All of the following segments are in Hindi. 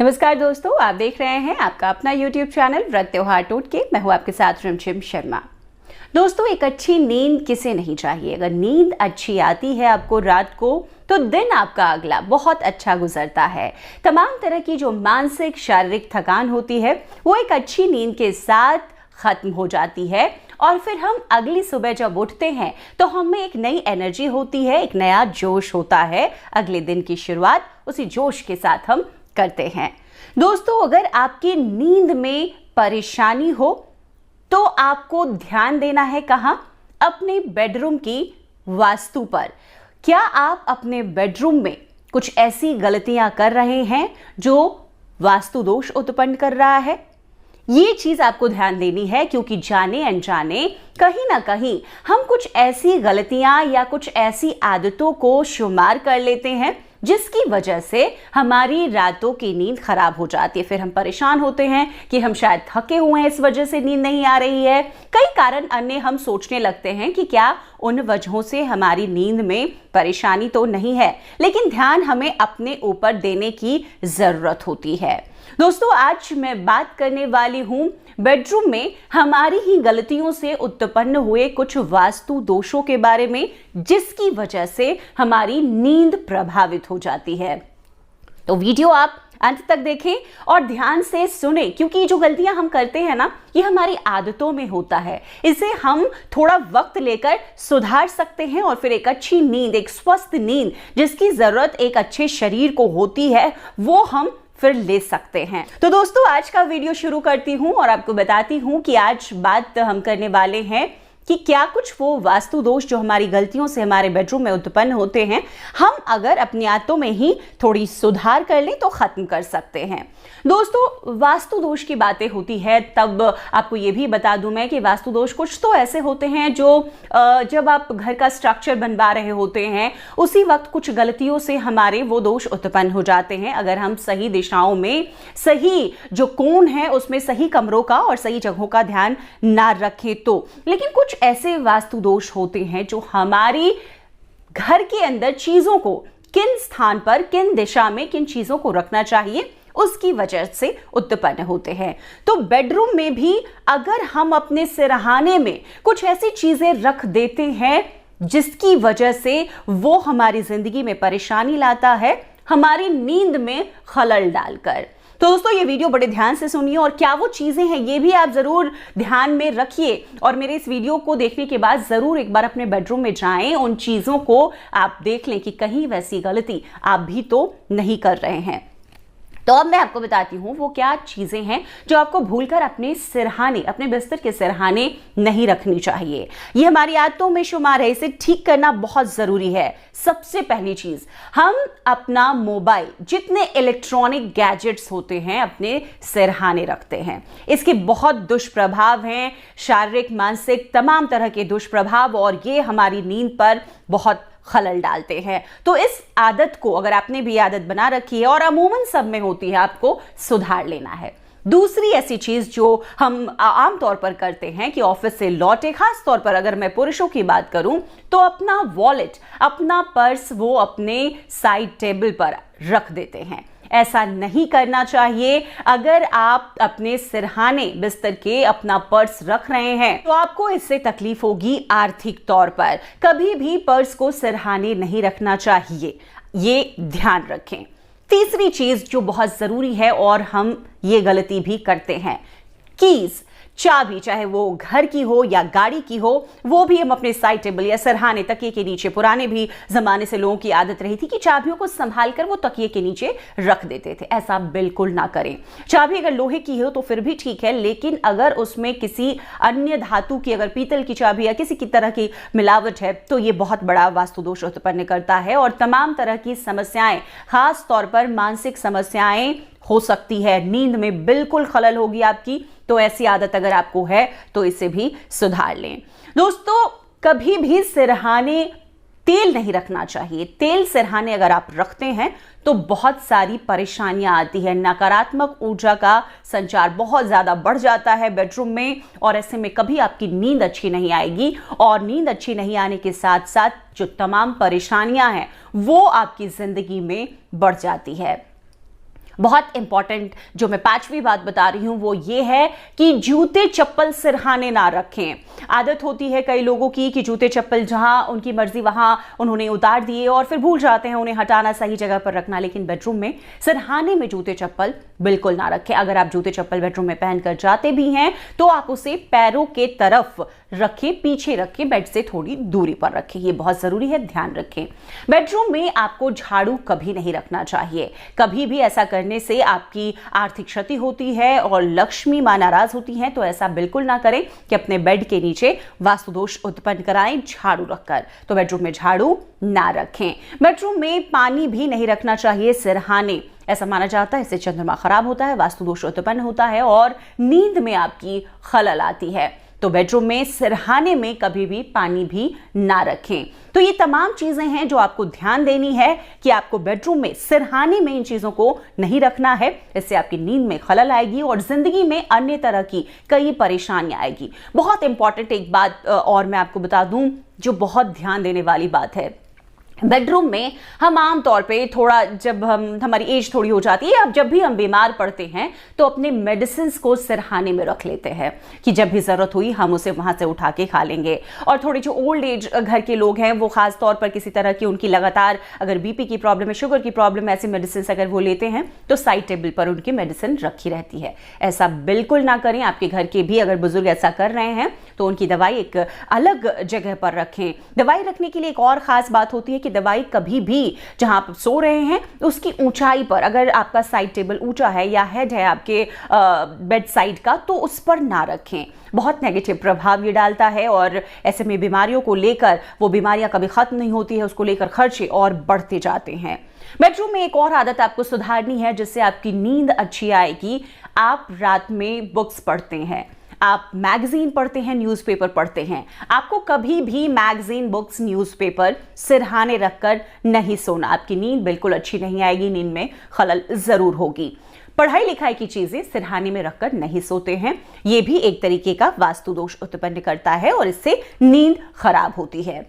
नमस्कार दोस्तों, आप देख रहे हैं आपका अपना YouTube चैनल व्रत त्योहार टोटके। मैं हूं आपके साथ रिमझिम शर्मा। दोस्तों, एक अच्छी नींद किसे नहीं चाहिए। अगर नींद अच्छी आती है आपको रात को तो दिन आपका अगला बहुत अच्छा गुजरता है। तमाम तरह की जो मानसिक शारीरिक थकान होती है वो एक अच्छी नींद के साथ खत्म हो जाती है और फिर हम अगली सुबह जब उठते हैं तो हमें एक नई एनर्जी होती है, एक नया जोश होता है। अगले दिन की शुरुआत उसी जोश के साथ हम करते हैं। दोस्तों, अगर आपकी नींद में परेशानी हो तो आपको ध्यान देना है कहां? अपने बेडरूम की वास्तु पर। क्या आप अपने बेडरूम में कुछ ऐसी गलतियां कर रहे हैं जो वास्तु दोष उत्पन्न कर रहा है? ये चीज आपको ध्यान देनी है, क्योंकि जाने अनजाने कहीं ना कहीं हम कुछ ऐसी गलतियां या कुछ ऐसी आदतों को शुमार कर लेते हैं जिसकी वजह से हमारी रातों की नींद खराब हो जाती है। फिर हम परेशान होते हैं कि हम शायद थके हुए हैं, इस वजह से नींद नहीं आ रही है। कई कारण अन्य हम सोचने लगते हैं कि क्या उन वजहों से हमारी नींद में परेशानी तो नहीं है, लेकिन ध्यान हमें अपने ऊपर देने की जरूरत होती है। दोस्तों, आज मैं बात करने वाली हूं बेडरूम में हमारी ही गलतियों से उत्पन्न हुए कुछ वास्तु दोषों के बारे में, जिसकी वजह से हमारी नींद प्रभावित हो जाती है। तो वीडियो आप अंत तक देखें और ध्यान से सुने, क्योंकि जो गलतियां हम करते हैं ना, ये हमारी आदतों में होता है। इसे हम थोड़ा वक्त लेकर सुधार सकते हैं और फिर एक अच्छी नींद, एक स्वस्थ नींद जिसकी जरूरत एक अच्छे शरीर को होती है, वो हम फिर ले सकते हैं। तो दोस्तों, आज का वीडियो शुरू करती हूं और आपको बताती हूं कि आज बात हम करने वाले हैं कि क्या कुछ वो वास्तु दोष जो हमारी गलतियों से हमारे बेडरूम में उत्पन्न होते हैं, हम अगर अपनी आदतों में ही थोड़ी सुधार कर लें तो खत्म कर सकते हैं। दोस्तों, वास्तु दोष की बातें होती है तब आपको ये भी बता दूं मैं कि वास्तु दोष कुछ तो ऐसे होते हैं जो जब आप घर का स्ट्रक्चर बनवा रहे होते हैं उसी वक्त कुछ गलतियों से हमारे वो दोष उत्पन्न हो जाते हैं। अगर हम सही दिशाओं में, सही जो कोण है उसमें सही कमरों का और सही जगहों का ध्यान ना रखें तो। लेकिन कुछ ऐसे वास्तु दोष होते हैं जो हमारी घर के अंदर चीजों को किन स्थान पर, किन दिशा में किन चीजों को रखना चाहिए उसकी वजह से उत्पन्न होते हैं। तो बेडरूम में भी अगर हम अपने सिरहाने में कुछ ऐसी चीजें रख देते हैं जिसकी वजह से वो हमारी जिंदगी में परेशानी लाता है, हमारी नींद में खलल डालकर। तो दोस्तों, ये वीडियो बड़े ध्यान से सुनिए और क्या वो चीजें हैं ये भी आप जरूर ध्यान में रखिए और मेरे इस वीडियो को देखने के बाद जरूर एक बार अपने बेडरूम में जाएं, उन चीजों को आप देख लें कि कहीं वैसी गलती आप भी तो नहीं कर रहे हैं। तो अब मैं आपको बताती हूं वो क्या चीजें हैं जो आपको भूलकर अपने सिरहाने, अपने बिस्तर के सिरहाने नहीं रखनी चाहिए। ये हमारी आदतों में शुमार है, इसे ठीक करना बहुत जरूरी है। सबसे पहली चीज, हम अपना मोबाइल, जितने इलेक्ट्रॉनिक गैजेट्स होते हैं, अपने सिरहाने रखते हैं। इसके बहुत दुष्प्रभाव हैं, शारीरिक, मानसिक, तमाम तरह के दुष्प्रभाव, और ये हमारी नींद पर बहुत खलल डालते हैं। तो इस आदत को, अगर आपने भी आदत बना रखी है और अमूमन सब में होती है, आपको सुधार लेना है। दूसरी ऐसी चीज जो हम आमतौर पर करते हैं कि ऑफिस से लौटे, खास तौर पर अगर मैं पुरुषों की बात करूं तो अपना वॉलेट, अपना पर्स वो अपने साइड टेबल पर रख देते हैं। ऐसा नहीं करना चाहिए। अगर आप अपने सिरहाने बिस्तर के अपना पर्स रख रहे हैं तो आपको इससे तकलीफ होगी आर्थिक तौर पर। कभी भी पर्स को सिरहाने नहीं रखना चाहिए, ये ध्यान रखें। तीसरी चीज जो बहुत जरूरी है और हम ये गलती भी करते हैं, कीज, चाबी, चाहे वो घर की हो या गाड़ी की हो, वो भी हम अपने साइड टेबल या सरहाने, तकिए के नीचे, पुराने भी जमाने से लोगों की आदत रही थी कि चाबियों को संभाल कर वो तकिए के नीचे रख देते थे। ऐसा बिल्कुल ना करें। चाबी अगर लोहे की हो तो फिर भी ठीक है, लेकिन अगर उसमें किसी अन्य धातु की, अगर पीतल की चाबी या किसी की तरह की मिलावट है तो ये बहुत बड़ा वास्तु दोष उत्पन्न करता है और तमाम तरह की समस्याएं, खास तौर पर मानसिक समस्याएं हो सकती है। नींद में बिल्कुल खलल होगी आपकी। तो ऐसी आदत अगर आपको है तो इसे भी सुधार लें। दोस्तों, कभी भी सिरहाने तेल नहीं रखना चाहिए। तेल सिरहाने अगर आप रखते हैं तो बहुत सारी परेशानियां आती है। नकारात्मक ऊर्जा का संचार बहुत ज्यादा बढ़ जाता है बेडरूम में और ऐसे में कभी आपकी नींद अच्छी नहीं आएगी और नींद अच्छी नहीं आने के साथ साथ जो तमाम परेशानियां हैं वो आपकी जिंदगी में बढ़ जाती है। बहुत इंपॉर्टेंट जो मैं 5वीं बात बता रही हूं वो ये है कि जूते चप्पल सिरहाने ना रखें। आदत होती है कई लोगों की कि जूते चप्पल जहां उनकी मर्जी वहां उन्होंने उतार दिए और फिर भूल जाते हैं उन्हें हटाना, सही जगह पर रखना। लेकिन बेडरूम में सिरहाने में जूते चप्पल बिल्कुल ना रखें। अगर आप जूते चप्पल बेडरूम में पहनकर जाते भी हैं तो आप उसे पैरों के तरफ रखें, पीछे रखें, बेड से थोड़ी दूरी पर रखें। ये बहुत जरूरी है, ध्यान रखें। बेडरूम में आपको झाड़ू कभी नहीं रखना चाहिए। कभी भी ऐसा करने से आपकी आर्थिक क्षति होती है और लक्ष्मी मां नाराज होती हैं। तो ऐसा बिल्कुल ना करें कि अपने बेड के नीचे वास्तु दोष उत्पन्न कराएं झाड़ू रखकर। तो बेडरूम में झाड़ू ना रखें। बेडरूम में पानी भी नहीं रखना चाहिए सिरहाने। ऐसा माना जाता है इससे चंद्रमा खराब होता है, वास्तु दोष उत्पन्न होता है और नींद में आपकी खलल आती है। तो बेडरूम में सिरहाने में कभी भी पानी भी ना रखें। तो ये तमाम चीजें हैं जो आपको ध्यान देनी है कि आपको बेडरूम में सिरहाने में इन चीजों को नहीं रखना है। इससे आपकी नींद में खलल आएगी और जिंदगी में अन्य तरह की कई परेशानियां आएगी। बहुत इंपॉर्टेंट एक बात और मैं आपको बता दूं जो बहुत ध्यान देने वाली बात है। बेडरूम में हम आमतौर पे थोड़ा जब हमारी एज थोड़ी हो जाती है, अब जब भी हम बीमार पड़ते हैं तो अपने मेडिसिन को सिरहाने में रख लेते हैं कि जब भी जरूरत हुई हम उसे वहां से उठा के खा लेंगे। और थोड़ी जो ओल्ड एज घर के लोग हैं वो खास तौर पर किसी तरह की उनकी लगातार अगर बीपी की प्रॉब्लम है, शुगर की प्रॉब्लम है, ऐसी मेडिसिन अगर वो लेते हैं तो साइड टेबल पर उनकी मेडिसिन रखी रहती है। ऐसा बिल्कुल ना करें। आपके घर के भी अगर बुजुर्ग ऐसा कर रहे हैं तो उनकी दवाई एक अलग जगह पर रखें। दवाई रखने के लिए एक और खास बात होती है कि दवाई कभी भी जहां आप सो रहे हैं उसकी ऊंचाई पर, अगर आपका साइड टेबल ऊंचा है या हेड है आपके बेड साइड का, तो उस पर ना रखें। बहुत नेगेटिव प्रभाव ये डालता है और ऐसे में बीमारियों को लेकर, वो बीमारियां कभी खत्म नहीं होती है, उसको लेकर खर्चे और बढ़ते जाते हैं। बेडरूम में एक और आदत आपको सुधारनी है जिससे आपकी नींद अच्छी आएगी। आप रात में बुक्स पढ़ते हैं, आप मैगजीन पढ़ते हैं, न्यूज़पेपर पढ़ते हैं, आपको कभी भी मैगजीन, बुक्स, न्यूज़पेपर सिरहाने रखकर नहीं सोना। आपकी नींद बिल्कुल अच्छी नहीं आएगी, नींद में खलल जरूर होगी। पढ़ाई लिखाई की चीजें सिरहाने में रखकर नहीं सोते हैं, यह भी एक तरीके का वास्तु दोष उत्पन्न करता है और इससे नींद खराब होती है।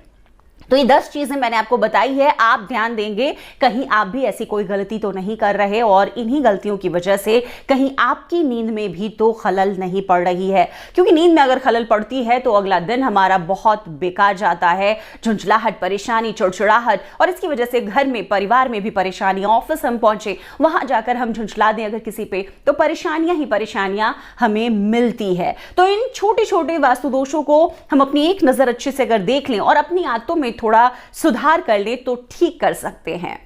तो ये 10 चीजें मैंने आपको बताई है, आप ध्यान देंगे कहीं आप भी ऐसी कोई गलती तो नहीं कर रहे और इन्हीं गलतियों की वजह से कहीं आपकी नींद में भी तो खलल नहीं पड़ रही है। क्योंकि नींद में अगर खलल पड़ती है तो अगला दिन हमारा बहुत बेकार जाता है। झुंझलाहट, परेशानी, चिड़चिड़ाहट, और इसकी वजह से घर में, परिवार में भी परेशानियां। ऑफिस हम पहुंचे, वहां जाकर हम झुंझला दें अगर किसी पे, तो परेशानियां ही परेशानियां हमें मिलती है। तो इन छोटे छोटे वास्तु दोषों को हम अपनी एक नजर अच्छे से अगर देख लें और अपनी आदतों में थोड़ा सुधार कर ले तो ठीक कर सकते हैं।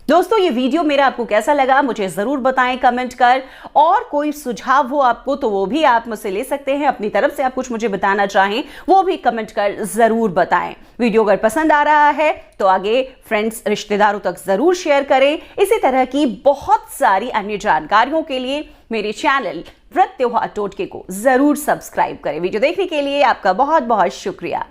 दोस्तों, ये वीडियो मेरा आपको कैसा लगा मुझे जरूर बताएं कमेंट कर, और कोई सुझाव हो आपको तो वो भी आप मुझसे ले सकते हैं। अपनी तरफ से आप कुछ मुझे बताना चाहें वो भी कमेंट कर जरूर बताएं। वीडियो अगर पसंद आ रहा है तो आगे फ्रेंड्स, रिश्तेदारों तक जरूर शेयर करें। इसी तरह की बहुत सारी अन्य जानकारियों के लिए मेरे चैनल व्रत त्योहार टोटके को जरूर सब्सक्राइब करें। वीडियो देखने के लिए आपका बहुत बहुत शुक्रिया।